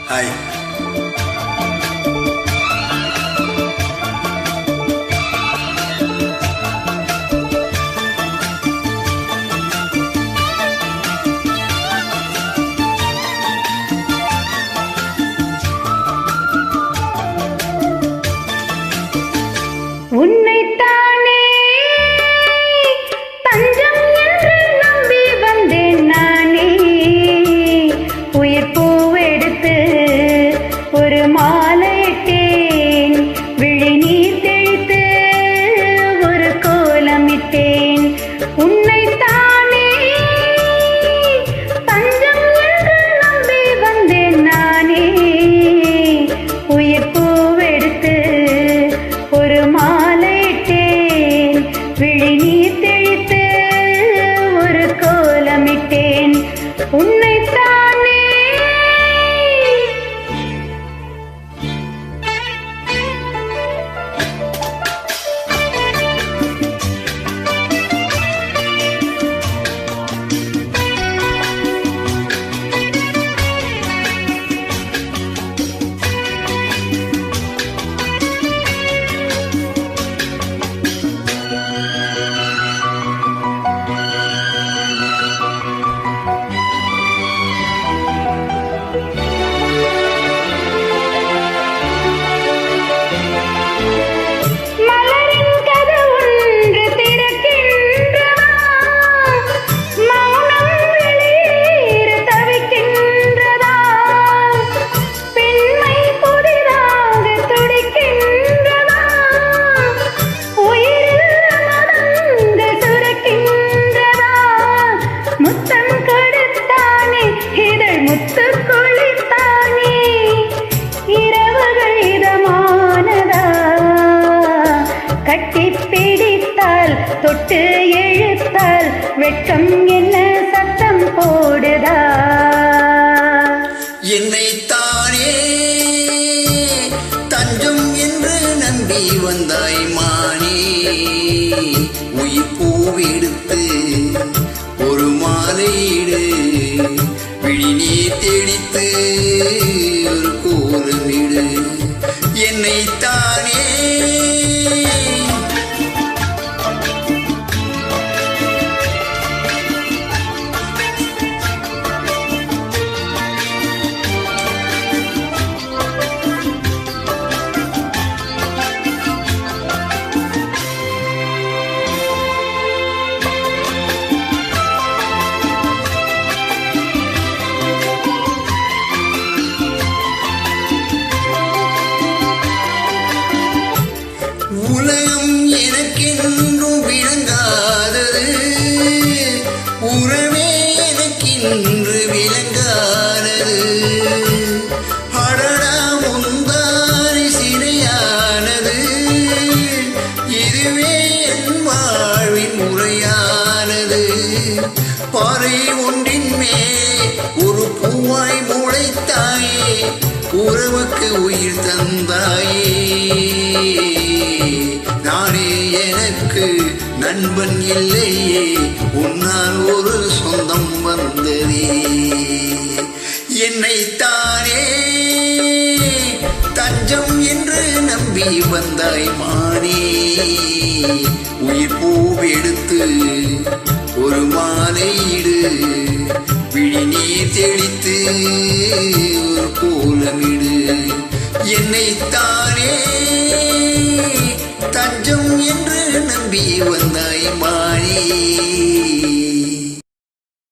Hi. உன்னைத்தானே தஞ்சம் என்று நம்பி வந்தேன் நானே. உயிர் பூவெடுத்து ஒரு மாலையிட்டேன், விழி நீர் தெளித்து ஒரு கோலமிட்டேன். உன்னைத்தானே தஞ்சம் என்று நம்பி வந்தேன் நானே. உயிர் பூவெடுத்து ஒரு மாலையிட்டேன், விழி நீர் தெளித்து ஒரு கோலமிட்டேன். உன்னைத்தானே கட்டிப்பிடித்தால் தொட்டு இழுத்தால் வெட்கம் என்ன சத்தம் போடுதா? என்னைத்தானே தஞ்சம் என்று நம்பி வந்தாய் மானே. உயிர் பூவெடுத்து ஒரு மாலையிடு, விழி நீர் தெளித்து ஒரு கோலமிடு. என்னைத்தானே உலகம் எனக்கென்றும் விளங்காதது, உறவே எனக்கென்று விளங்கானது. அடடா முந்தாரி சிறையானது, இதுவே என் வாழ்வின் முறையானது. பாறை ஒன்றின் மேல் ஒரு பூவாய் முளைத்தாயே, உறவுக்கு உயிர் தந்தாயே. நானே எனக்கு நண்பன் இல்லையே, உன்னால் ஒரு சொந்தம் வந்ததே. என்னைத்தானே தஞ்சம் என்று நம்பி வந்தாய் மானே. உயிர் பூவெடுத்து ஒரு மாலையிடு, விழி நீர் தெளித்து ஒரு கோலமிடு. என்னைத்தானே தஞ்சம் என்று நம்பி வந்தாய் மானே.